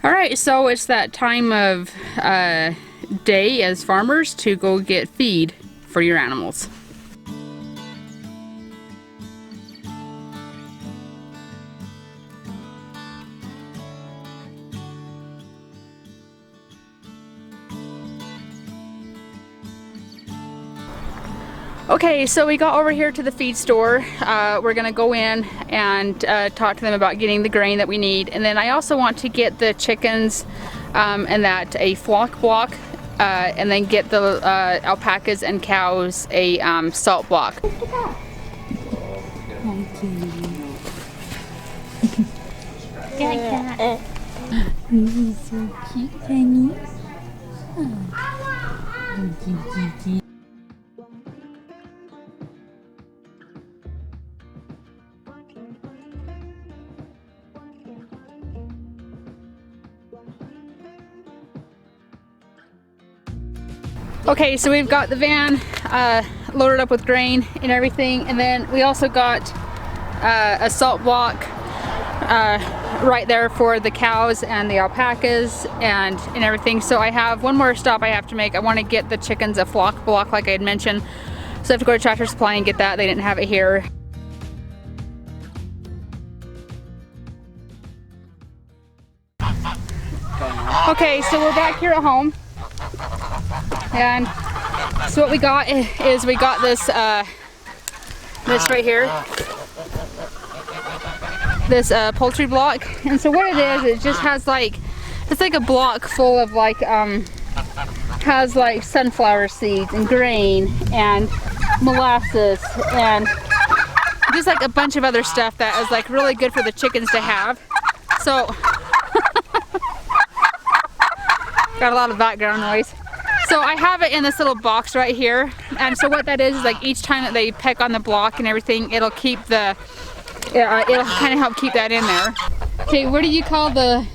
Alright, so it's that time of day as farmers to go get feed for your animals. Okay, so we got over here to the feed store. We're gonna go in and talk to them about getting the grain that we need, and then I also want to get the chickens and that a flock block, and then get the alpacas and cows a salt block. This is so cute, Penny. Okay, so we've got the van loaded up with grain and everything, and then we also got a salt block right there for the cows and the alpacas and everything. So I have one more stop I have to make. I want to get the chickens a flock block like I had mentioned, so I have to go to Tractor Supply and get that. They didn't have it here. Okay, so we're back here at home. And so what we got is we got this this right here, this poultry block. And so what it is, it just has like, it's like a block full of like has like sunflower seeds and grain and molasses and just like a bunch of other stuff that is like really good for the chickens to have. So got a lot of background noise. So I have it in this little box right here, and so what that is like each time that they peck on the block and everything, it'll keep the, it'll kind of help keep that in there. Okay, what do you call the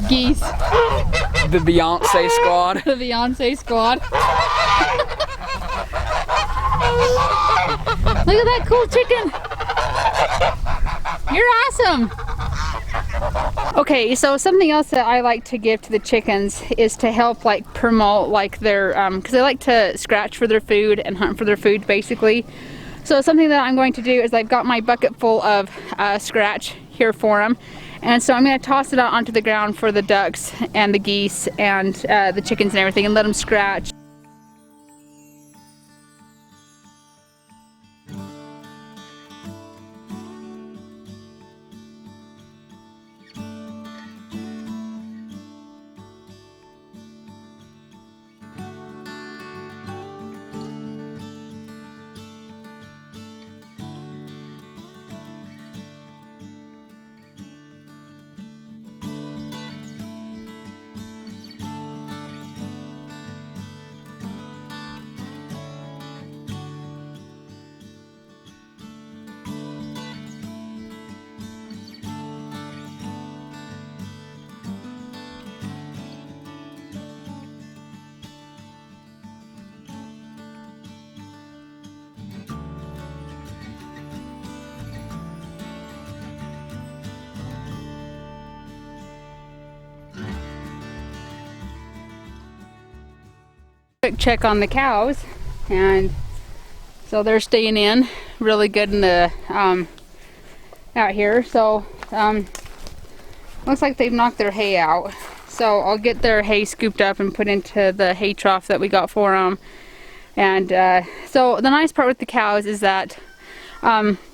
geese? The Beyonce squad. The Beyonce squad. Look at that cool chicken. You're awesome. Okay, so something else that I like to give to the chickens is to help like promote like their, because they like to scratch for their food and hunt for their food basically. So something that I'm going to do is I've got my bucket full of scratch here for them. And so I'm going to toss it out onto the ground for the ducks and the geese and the chickens and everything, and let them scratch. Quick check on the cows, and so they're staying in really good in the out here. So looks like they've knocked their hay out, so I'll get their hay scooped up and put into the hay trough that we got for them. And so the nice part with the cows is that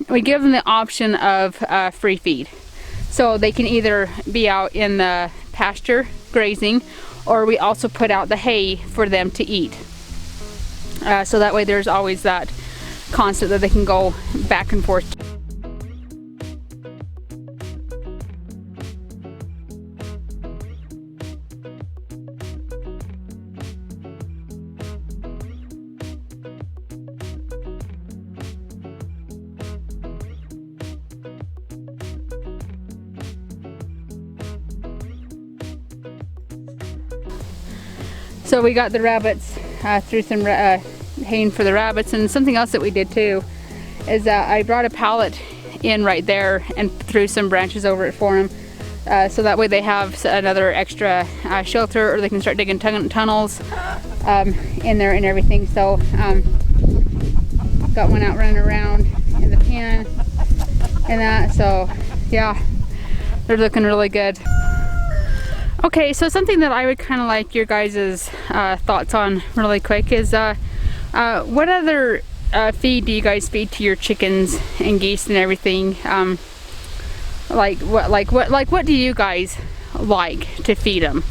we give them the option of free feed, so they can either be out in the pasture grazing, or we also put out the hay for them to eat. So that way there's always that constant that they can go back and forth. So we got the rabbits, threw some hay for the rabbits, and something else that we did too is I brought a pallet in right there and threw some branches over it for them. so that way they have another extra shelter, or they can start digging tunnels in there and everything. So got one out running around in the pen and that, so yeah, they're looking really good. Okay, so something that I would kind of like your guys' thoughts on really quick is what other feed do you guys feed to your chickens and geese and everything? What do you guys like to feed them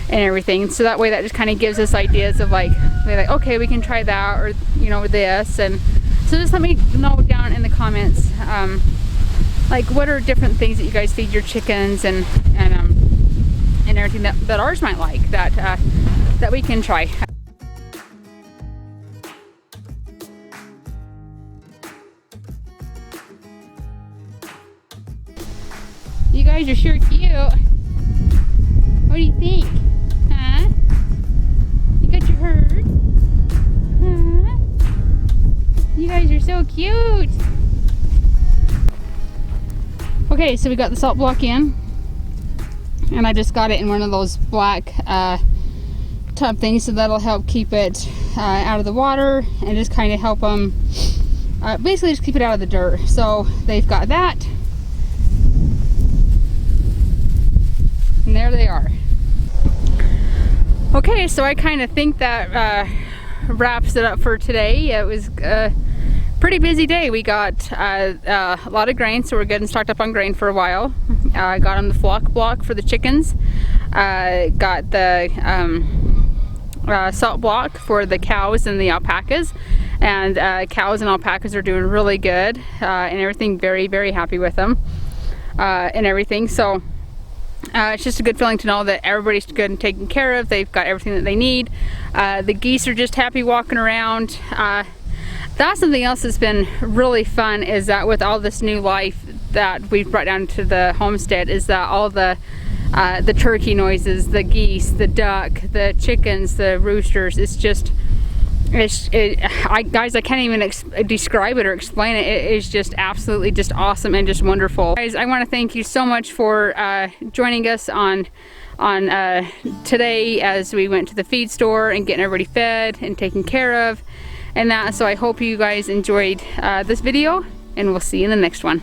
and everything? So that way, that just kind of gives us ideas of like okay, we can try that, or you know, this. And so just let me know down in the comments like what are different things that you guys feed your chickens and everything that ours might like that we can try. You guys are sure cute. What do you think? Huh? You got your herd? Huh? You guys are so cute. Okay, so we got the salt block in, and I just got it in one of those black tub things, so that'll help keep it out of the water and just kind of help them basically just keep it out of the dirt. So they've got that. And there they are. Okay, so I kind of think that wraps it up for today. It was a pretty busy day. We got a lot of grain, so we're getting stocked up on grain for a while. Got on the flock block for the chickens. Got the salt block for the cows and the alpacas. And cows and alpacas are doing really good and everything. Very, very happy with them and everything. So it's just a good feeling to know that everybody's good and taken care of. They've got everything that they need. The geese are just happy walking around. That's something else that's been really fun, is that with all this new life that we've brought down to the homestead, is that all the turkey noises, the geese, the duck, the chickens, the roosters, it's just, guys, I can't even describe it or explain it. It is just absolutely just awesome and just wonderful. Guys, I want to thank you so much for joining us on today as we went to the feed store and getting everybody fed and taken care of and that. So I hope you guys enjoyed this video, and we'll see you in the next one.